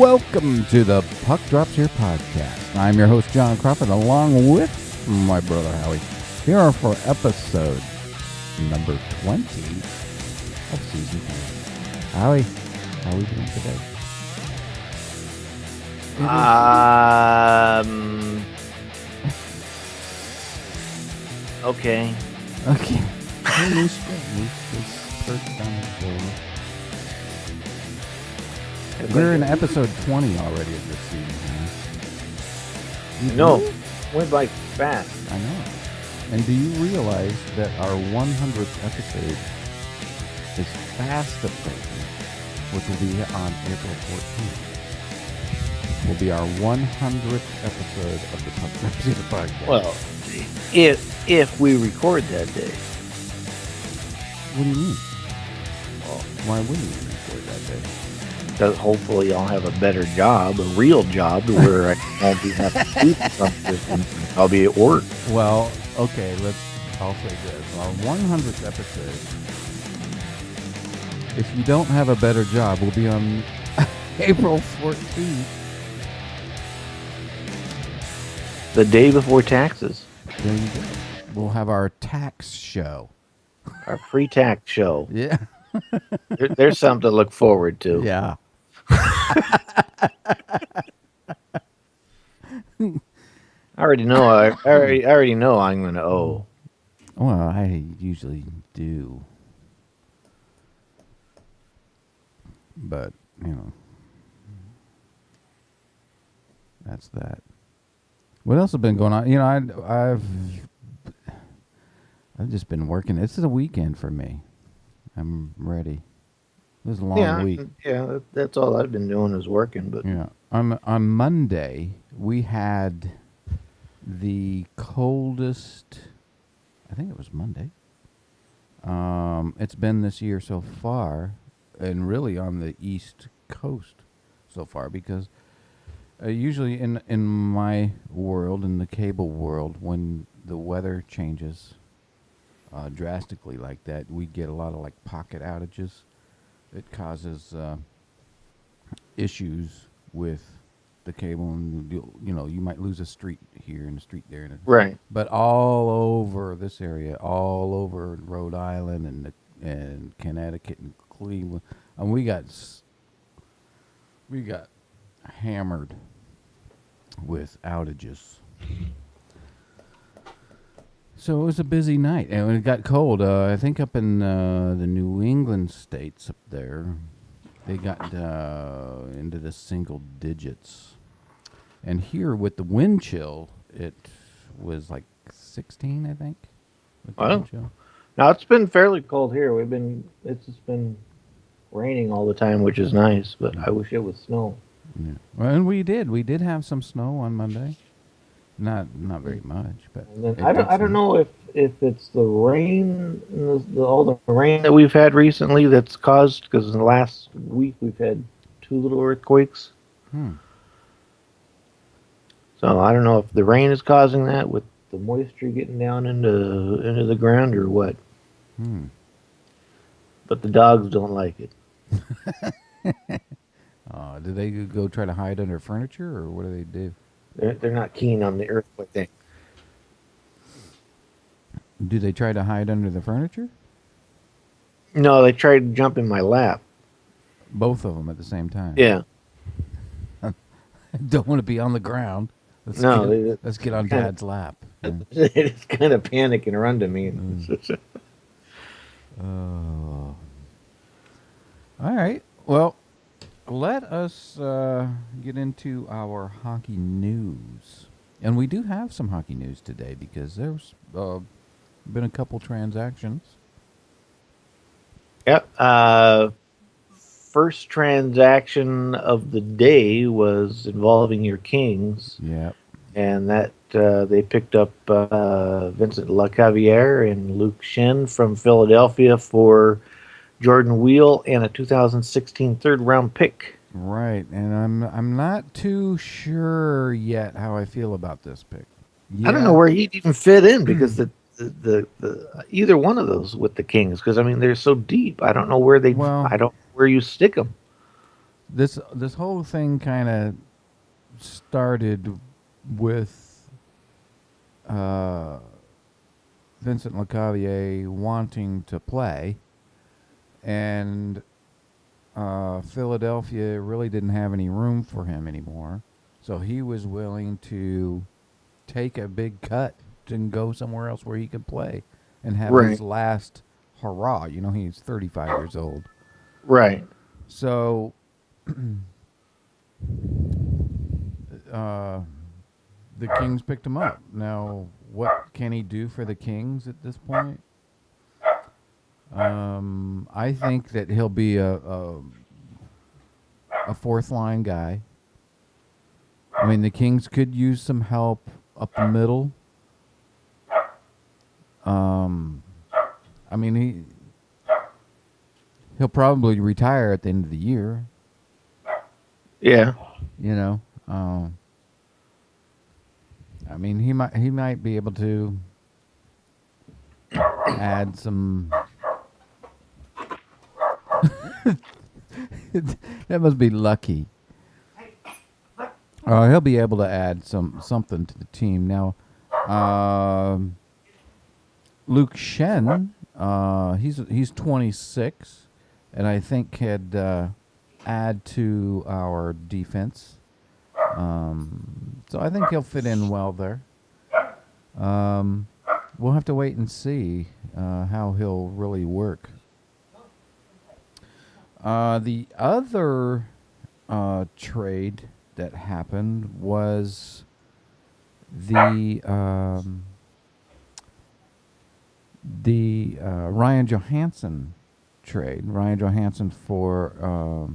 Welcome to the Puck Drops Here podcast. I'm your host, John Crawford, along with my brother, Howie, here for episode number 20 of season 2. Howie, how are we doing today? Okay. Okay. Loose perched on his shoulder. We're in episode 20 already of this season. No, went by fast. I know. And do you realize that our 100th episode is fast approaching, which will be on April 14th? Will be our 100th episode of the Puck Drops Here podcast. Well, if we record that day. What do you mean? Well, why wouldn't we record that day? Because hopefully I'll have a better job, a real job, where I won't be having to do something. I'll be at work. Well, okay, I'll say this. Our 100th episode, if you don't have a better job, will be on April 14th. The day before taxes. There you go. We'll have our tax show. Our free tax show. Yeah. There's something to look forward to. Yeah. I already know. I already know I'm going to owe. Well, I usually do. But, that's that. What else has been going on? I've just been working. This is a weekend for me. I'm ready. This is a long week. Yeah, that's all I've been doing is working. But yeah, on Monday we had the coldest. I think it was Monday. It's been this year so far, and really on the East Coast so far, because usually in my world, in the cable world, when the weather changes drastically like that, we get a lot of like pocket outages. It causes issues with the cable, and you might lose a street here and a street there, right. But all over this area, all over Rhode Island and Connecticut and Cleveland, and we got hammered with outages. So it was a busy night, and it got cold. I think up in the New England states up there, they got into the single digits. And here with the wind chill, it was like 16, I think. Wow. Now it's been fairly cold here. It's just been raining all the time, which is nice, but I wish it was snow. Yeah. Well, and we did have some snow on Monday. Not very much, but I don't know if it's the rain, all the rain that we've had recently that's caused, because in the last week we've had 2 little earthquakes. So I don't know if the rain is causing that with the moisture getting down into the ground or what. But the dogs don't like it. Do they go try to hide under furniture, or what do they do? They're not keen on the earthquake thing. Do they try to hide under the furniture? No, they tried to jump in my lap. Both of them at the same time? Yeah. Don't want to be on the ground. Let's get on Dad's lap. They just kind of panic and run to me. Oh. All right. Well, let us get into our hockey news. And we do have some hockey news today, because there's been a couple transactions. Yep. First transaction of the day was involving your Kings. Yep. And that they picked up Vincent LeCavier and Luke Shen from Philadelphia for Jordan Wheel and a 2016 third-round pick. Right, and I'm not too sure yet how I feel about this pick. Yeah. I don't know where he'd even fit in, because the either one of those with the Kings, because I mean they're so deep. I don't know where I don't know where you stick them. this whole thing kind of started with uh, Vincent Lecavalier wanting to play, and Philadelphia really didn't have any room for him anymore. So he was willing to take a big cut and go somewhere else where he could play and have Right. his last hurrah. You know, he's 35 years old. Right. So uh, the Kings picked him up. Now, what can he do for the Kings at this point? I think that he'll be a fourth line guy. I mean, the Kings could use some help up the middle. I mean, he'll probably retire at the end of the year. Yeah. You know, I mean, he might be able to add some. That must be lucky. He'll be able to add something to the team now. Luke Shen, he's 26, and I think could add to our defense. So I think he'll fit in well there. We'll have to wait and see how he'll really work. The other trade that happened was the Ryan Johansson trade. Ryan Johansson for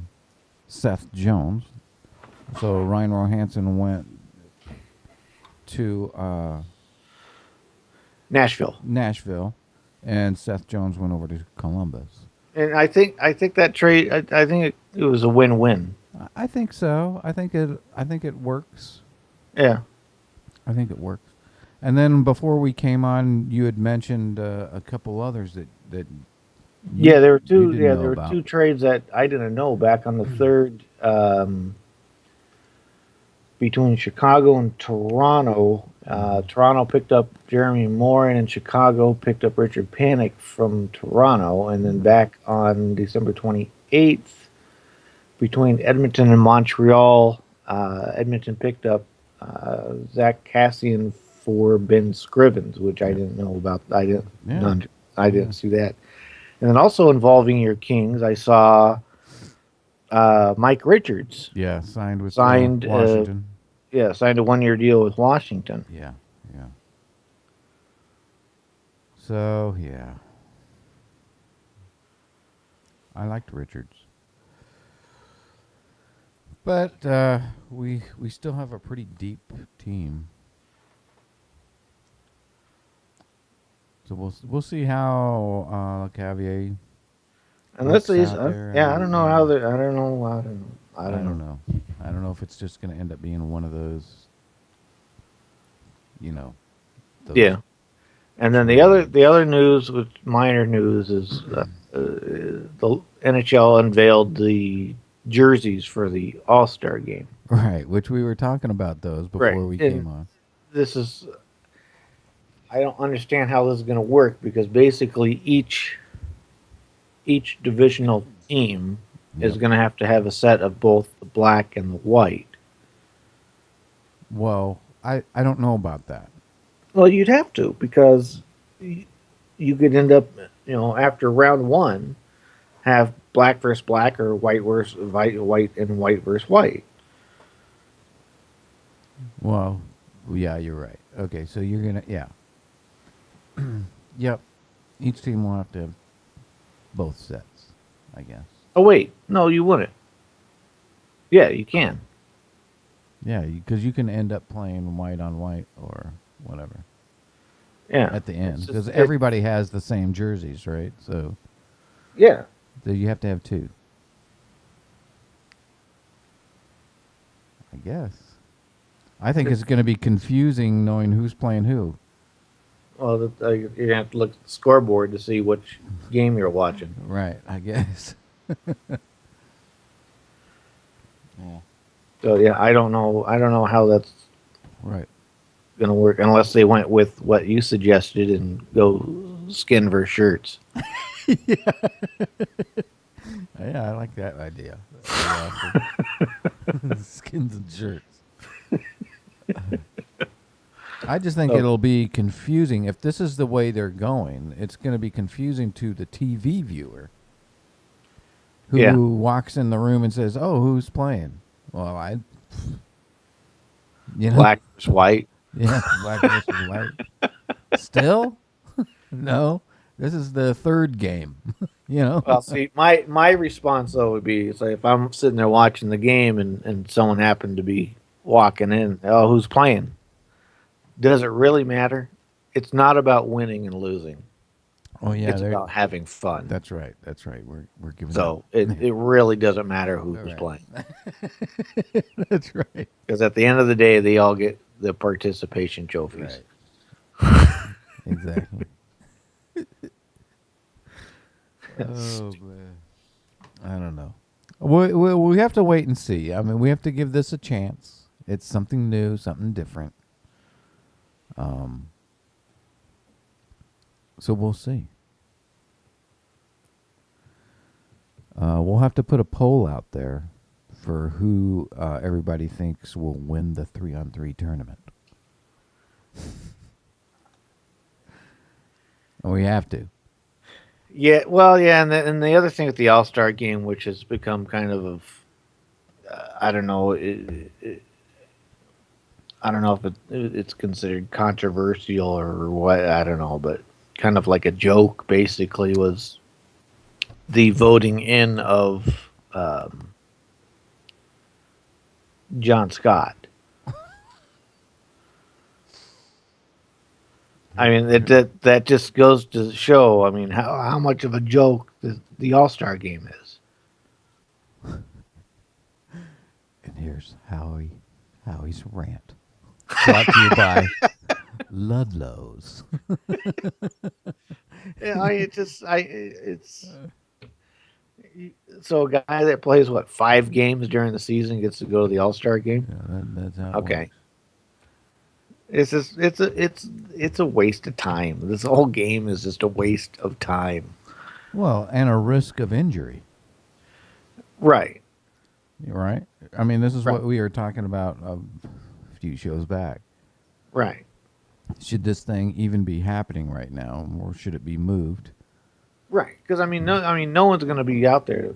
Seth Jones. So Ryan Johansson went to Nashville. And Seth Jones went over to Columbus. And I think that trade. I think it was a win-win. I think so. I think it works. Yeah. I think it works. And then before we came on, you had mentioned a couple others that Yeah, there were two. didn't Yeah, know there were about. two trades that I didn't know back on the third between Chicago and Toronto. Toronto picked up Jeremy Morin, and Chicago picked up Richard Panik from Toronto. And then back on December 28th, between Edmonton and Montreal, Edmonton picked up Zach Cassian for Ben Scrivens, which I didn't know about. I didn't see that. And then also involving your Kings, I saw Mike Richards. Yeah, signed Washington. Signed a 1-year deal with Washington. Yeah. So yeah, I liked Richards, but we still have a pretty deep team. So we'll see how Cavier. Unless he's, out there. I don't know how they. I don't know. I don't know. I don't know if it's just going to end up being one of those. Those Yeah. And then the other news, which minor news, is the NHL unveiled the jerseys for the All-Star game. Right, which we were talking about those before we came on. This is, I don't understand how this is going to work, because basically each divisional team is going to have a set of both the black and the white. Well, I don't know about that. Well, you'd have to, because you could end up, after round one, have black versus black or white versus white and white versus white. Well, yeah, you're right. Okay, so you're going to, yeah. Yep. Each team will have to have both sets, I guess. Oh, wait. No, you wouldn't. Yeah, you can. Yeah, because you can end up playing white on white or whatever. Yeah. At the end. Because everybody has the same jerseys, right? So yeah. So you have to have two. I guess. I think it's going to be confusing knowing who's playing who. Well, you're going to have to look at the scoreboard to see which game you're watching. Right, I guess. Yeah. So yeah, I don't know. I don't know how that's Right. going to work unless they went with what you suggested and go skin versus shirts. Yeah, I like that idea. That'd be awesome. Skins and shirts. I just think So it'll be confusing if this is the way they're going. It's going to be confusing to the TV viewer yeah, who walks in the room and says, "Oh, who's playing?" Well, you know, black versus white. yeah, black versus white. Still, no. This is the third game. you know. Well, see, my response though would be, it's like if I'm sitting there watching the game and someone happened to be walking in, oh, who's playing? Does it really matter? It's not about winning and losing. Oh yeah, It's about having fun. that's right. That's right. We're giving So it. it really doesn't matter All who's right. playing That's right. because at the end of the day, they all get the participation trophies. Right. Exactly. Oh man. I don't know. We have to wait and see. I mean, we have to give this a chance. It's something new, something different. Um. So we'll see. We'll have to put a poll out there for who everybody thinks will win the 3-on-3 tournament. We have to. Yeah, well, yeah, and the other thing with the All Star game, which has become kind of, I don't know, I don't know if it's considered controversial or what, I don't know, but kind of like a joke, basically, was the voting in of John Scott. I mean, that just goes to show. I mean, how much of a joke the All Star game is. And here's Howie's rant. Brought to you by Ludlow's. Yeah, it's so a guy that plays what 5 games during the season gets to go to the All Star game. Yeah, that's how it Okay, works. it's just it's a waste of time. This whole game is just a waste of time. Well, and a risk of injury, Right, right? I mean, this is right, what we were talking about a few shows back. right. Should this thing even be happening right now, or should it be moved? Right, because no one's going to be out there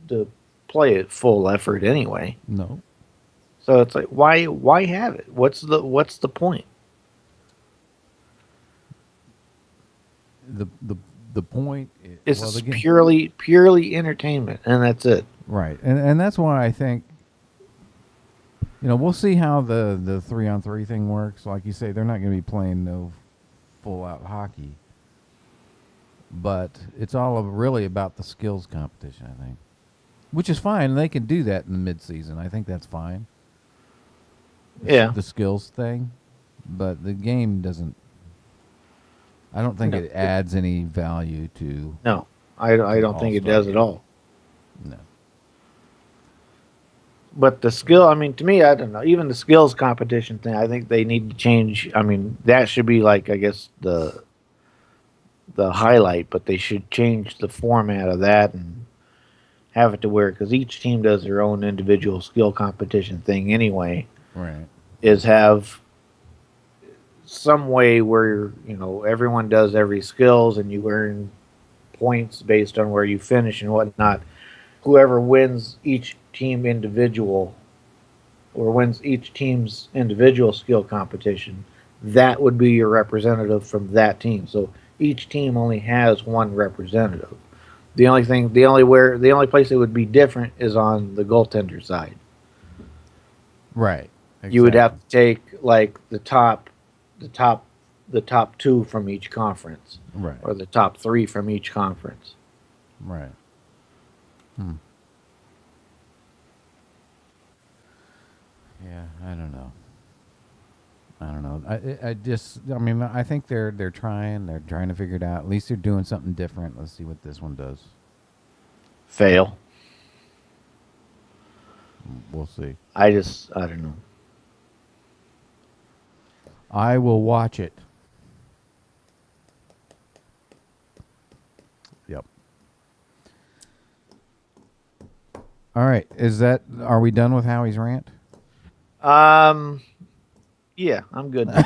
to play at full effort anyway. No. So it's like, why have it? What's the point? The point. It's Well, just again, purely entertainment, and that's it. right, and that's why I think. We'll see how the 3-on-3 thing works. Like you say, they're not going to be playing no full out hockey, but it's all really about the skills competition, I think, which is fine. They can do that in the mid-season. I think that's fine. Yeah. The skills thing, but the game doesn't. I don't think No, it adds any value to No, I the don't think it All-Star does at game. all. No. But the skill, I mean, to me, I don't know. Even the skills competition thing, I think they need to change. I mean, that should be like, I guess, the highlight, but they should change the format of that and have it to where, because each team does their own individual skill competition thing anyway, Right. is have some way where, everyone does every skills and you earn points based on where you finish and whatnot. Whoever wins each team individual or wins each team's individual skill competition, that would be your representative from that team. So each team only has one representative. The only place it would be different is on the goaltender side. Right. You would have Exactly. to take like the top two from each conference, Right. or the top three from each conference. Right. Hmm. Yeah, I don't know. I don't know. I mean, I think they're trying. They're trying to figure it out. At least they're doing something different. Let's see what this one does. Fail. We'll see. I don't know. I will watch it. Yep. All right. Are we done with Howie's rant? Yeah, I'm good now.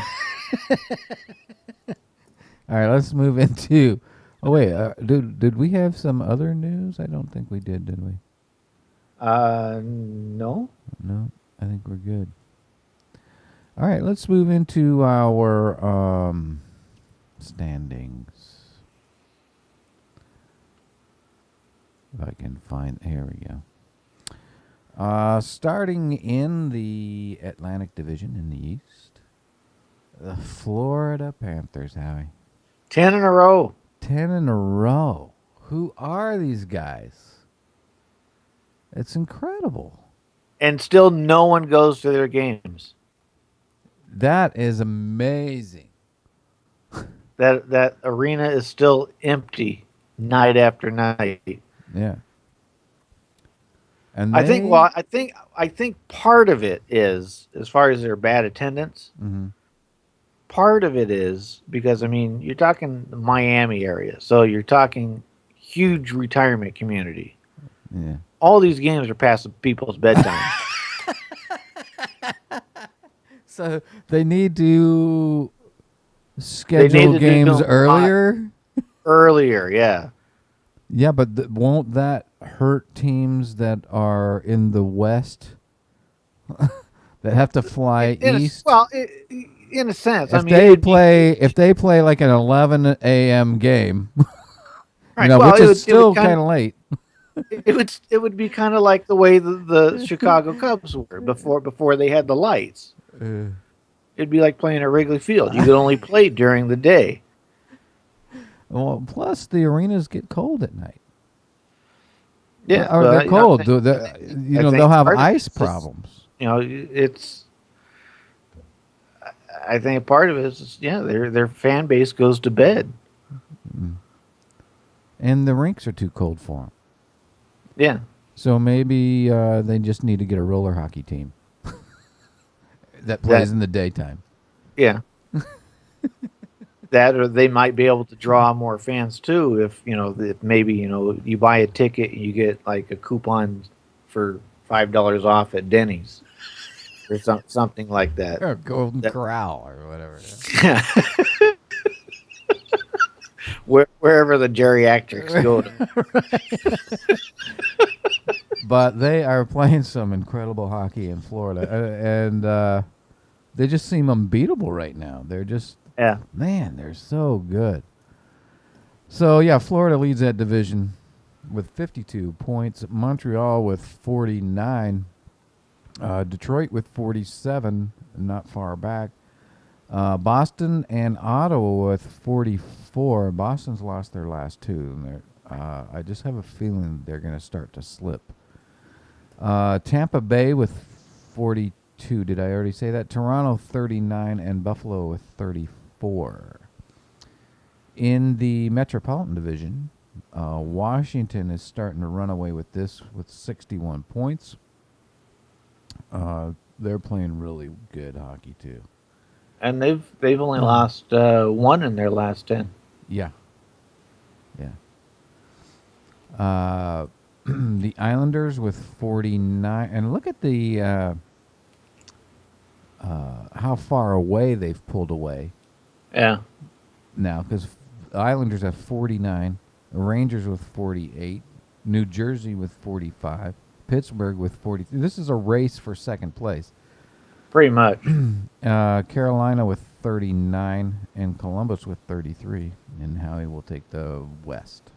All right, let's move into. Oh wait, did we have some other news? I don't think we did we? No. No, I think we're good. All right, let's move into our standings. If I can find, here we go. Starting in the Atlantic Division in the East, the Florida Panthers, Howie. 10 in a row. 10 in a row. Who are these guys? It's incredible. And still no one goes to their games. That is amazing. That arena is still empty night after night. Yeah. And I think part of it is, as far as their bad attendance, part of it is because, I mean, you're talking the Miami area, so you're talking huge retirement community. Yeah. All these games are past people's bedtime. So they need to schedule games earlier? Earlier, yeah. Yeah, but won't that hurt teams that are in the West that have to fly east? In a sense, if they play like an 11 a.m. game, right, which is still kind of late. It would be kind of like the way the Chicago Cubs were before they had the lights. It'd be like playing at Wrigley Field. You could only play during the day. Well, plus the arenas get cold at night. Yeah, or they're cold. They'll have ice problems. I think part of it is, their fan base goes to bed, and the rinks are too cold for them. Yeah. So maybe they just need to get a roller hockey team that plays in the daytime. Yeah. That, or they might be able to draw more fans too. If maybe you buy a ticket and you get like a coupon for $5 off at Denny's or something like that. Or Golden Corral or whatever. Yeah. Wherever the geriatrics go to. But they are playing some incredible hockey in Florida, and they just seem unbeatable right now. They're just, man, they're so good. So, yeah, Florida leads that division with 52 points. Montreal with 49. Detroit with 47, not far back. Boston and Ottawa with 44. Boston's lost their last two. And I just have a feeling they're going to start to slip. Tampa Bay with 42. Did I already say that? Toronto 39 and Buffalo with 34. In the Metropolitan Division, Washington is starting to run away with this with 61 points. They're playing really good hockey too. And they've only lost one in their last 10. Yeah. Yeah. The Islanders with 49, and look at the how far away they've pulled away. Yeah. Now, because the Islanders have 49, the Rangers with 48, New Jersey with 45, Pittsburgh with 43. This is a race for second place. Pretty much. Carolina with 39 and Columbus with 33, and Howie will take the West.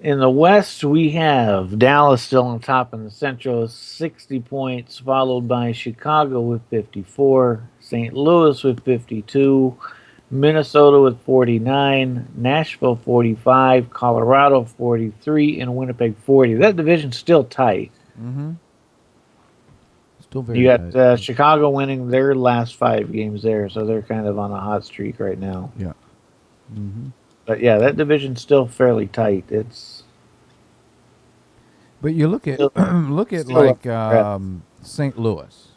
In the West, we have Dallas still on top in the Central, 60 points, followed by Chicago with 54, St. Louis with 52, Minnesota with 49, Nashville 45, Colorado 43, and Winnipeg 40. That division's still tight. Mm-hmm. Still very You tight. got Chicago winning their last 5 games there, so they're kind of on a hot streak right now. Yeah. Mm-hmm. But yeah, that division's still fairly tight. But you look at Still, look at still up like for grabs. St. Louis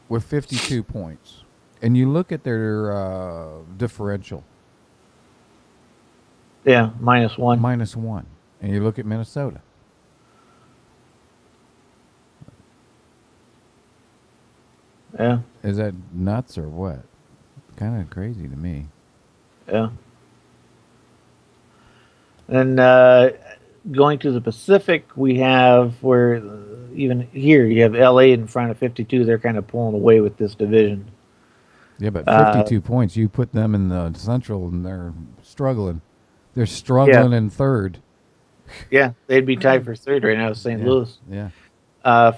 with 52 points, and you look at their differential Yeah, -1. -1, and you look at Minnesota. Yeah, Is that nuts or what? Kind of crazy to me. yeah. And going to the Pacific, we have where even here you have LA in front of 52. They're kind of pulling away with this division. Yeah, but Uh, 52 points. You put them in the Central, and they're struggling. They're yeah, struggling in third. yeah, they'd be tied for third right now with St. Yeah, Louis. yeah.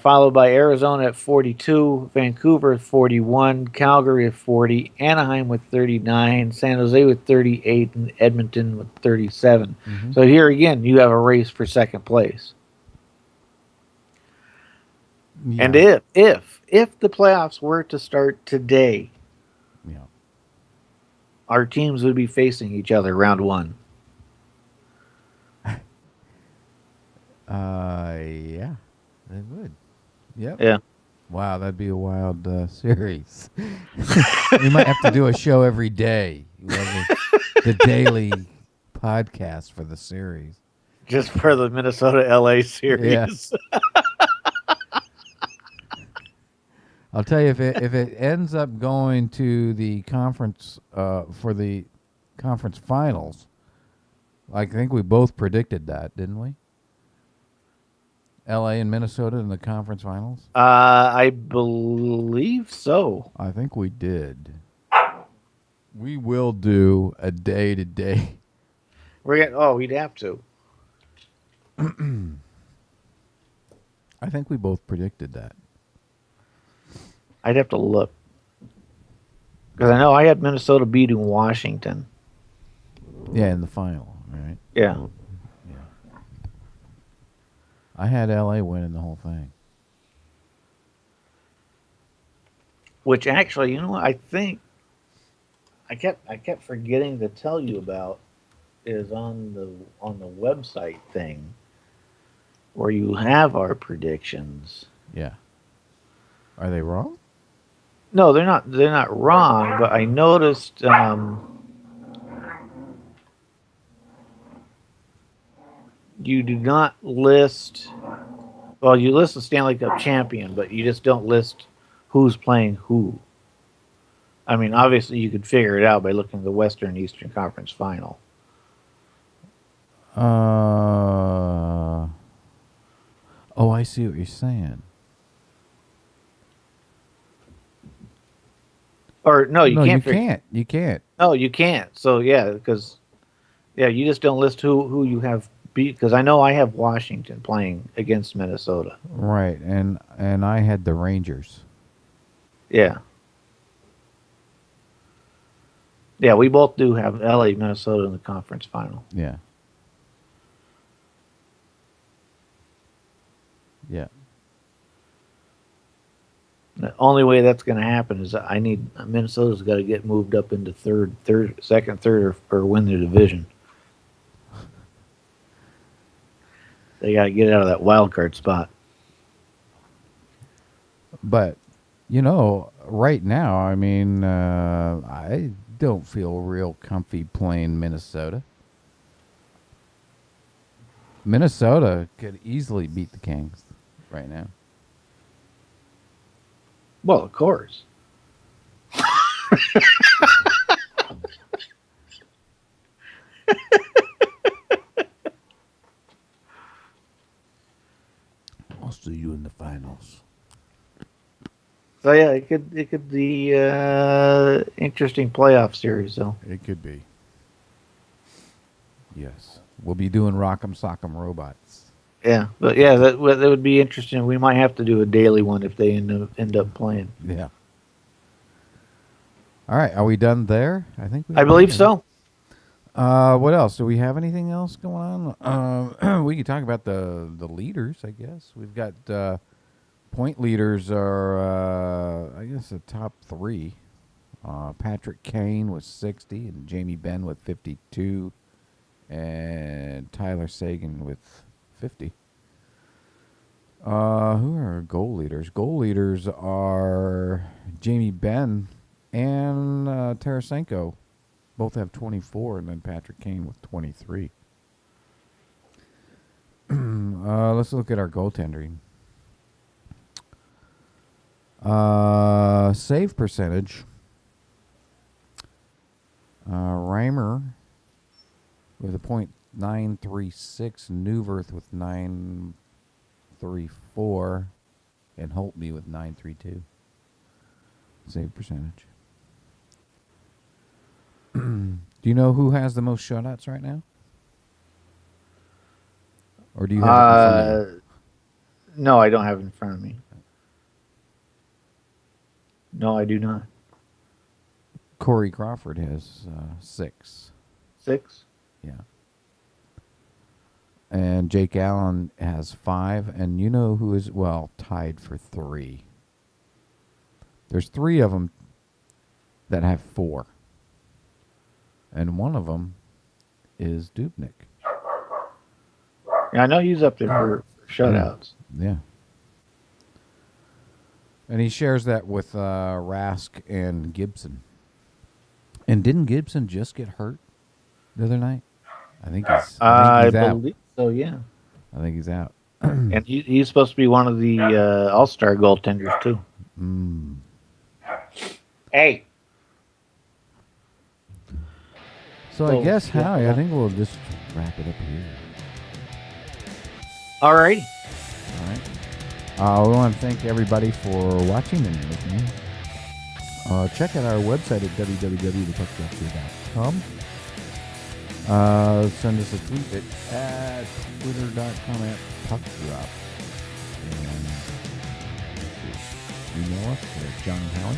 Followed by Arizona at 42, Vancouver at 41, Calgary at 40, Anaheim with 39, San Jose with 38, and Edmonton with 37. Mm-hmm. So here again, you have a race for second place. And Yeah, if the playoffs were to start today, yeah. our teams would be facing each other round one. Yeah, they would. Yep. Yeah. Wow, that'd be a wild series. We might have to do a show every day. The daily podcast for the series. Just for the Minnesota LA Yeah. series. I'll tell you if it ends up going to the conference for the conference finals. I think we both predicted that, didn't we? LA and Minnesota in the conference finals. I believe so. I think we did. We will do a day to day. We'd have to. I think we both predicted that. I'd have to look. Because I know I had Minnesota beating Washington. Yeah, in the final, right? Yeah. I had LA winning the whole thing. Which actually, I think I kept forgetting to tell you about is on the website thing where you have our predictions. Yeah. Are they wrong? No, they're not. They're not wrong. But I noticed you do not list. Well, you list the Stanley Cup champion, but you just don't list who's playing who. I mean, obviously, you could figure it out by looking at the Western and Eastern Conference final. Oh, I see what you're saying. Or no, you can't. You can't. No, you can't. So yeah, because you just don't list who you have beat. Because I know I have Washington playing against Minnesota. Right, and I had the Rangers. Yeah. Yeah, we both do have LA, Minnesota in the conference final. Yeah. Yeah. The only way that's going to happen is I need Minnesota's got to get moved up into second, third, or win the division. They got to get out of that wild card spot. But right now, I mean, I don't feel real comfy playing Minnesota. Minnesota could easily beat the Kings right now. Well, of course. I'll see you in the finals. So yeah, it could be interesting playoff series though. It could be. Yes, we'll be doing Rock'em Sock'em Robots. Yeah, but yeah, that would be interesting. We might have to do a daily one if they end up playing. Yeah. All right, are we done there? I believe so. What else? Do we have anything else going on? We could talk about the leaders, I guess. We've got point leaders are, I guess, the top three. Patrick Kane with 60 and Jamie Benn with 52 and Tyler Sagan with 50. Who are goal leaders? Goal leaders are Jamie Benn and Tarasenko. Both have 24, and then Patrick Kane with 23. Let's look at our goaltending. Save percentage. Reimer with a .936, Newverth with 934, and Holtby with 932. Save percentage. Do you know who has the most shutouts right now? Or do you have it in front of you? No, I don't have it in front of me. No, I do not. Corey Crawford has 6. 6? Yeah. And Jake Allen has 5. And you know who is, well, tied for 3. There's 3 of them that have 4. And one of them is Dubnik. Yeah, I know he's up there for shutouts. Yeah. And he shares that with Rask and Gibson. And didn't Gibson just get hurt the other night? I think he's I out. believe so, yeah. I think he's out. And he's supposed to be one of the all-star goaltenders, too. Hey! So I guess, Howie, I think we'll just wrap it up here. Alrighty. All right. We want to thank everybody for watching and listening. Check out our website at www.thepuckdropshow.com. Send us a tweet at twitter.com/puckdrop. And email us at Jon and Howie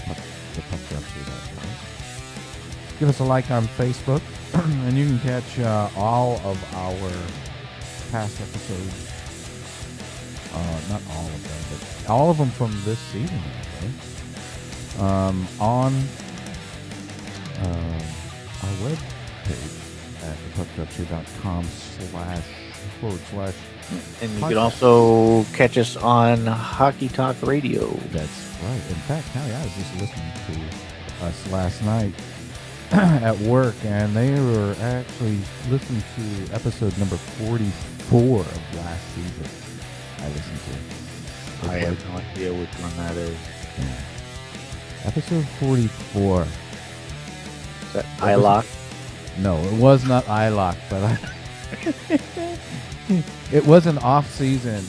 at thepuckdropshow.com. Give us a like on Facebook, and you can catch all of our past episodes. Not all of them, but all of them from this season, actually, on our web page at thepuckdropshow.com // And you can also catch us on Hockey Talk Radio. That's right. In fact, Howie, I was just listening to us last night at work, and they were actually listening to episode number 44 of last season. I listened to. I have no idea which one that is. Yeah. Episode 44. Is that iLock? No, it was not iLock, but it was an off-season.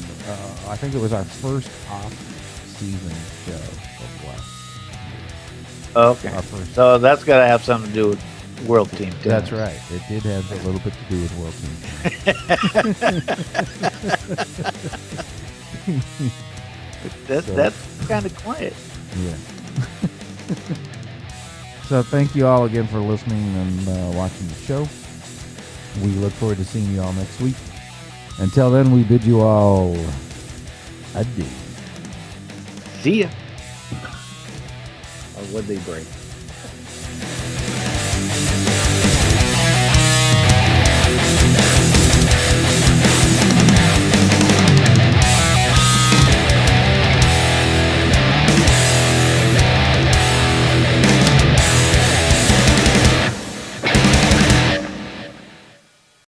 I think it was our first off-season show of last. Okay. So that's got to have something to do with World Team Tennis. That's right. It did have a little bit to do with World Team Tennis. That's kind of quiet. Yeah. So thank you all again for listening and watching the show. We look forward to seeing you all next week. Until then, we bid you all adieu. See ya. Or would they break?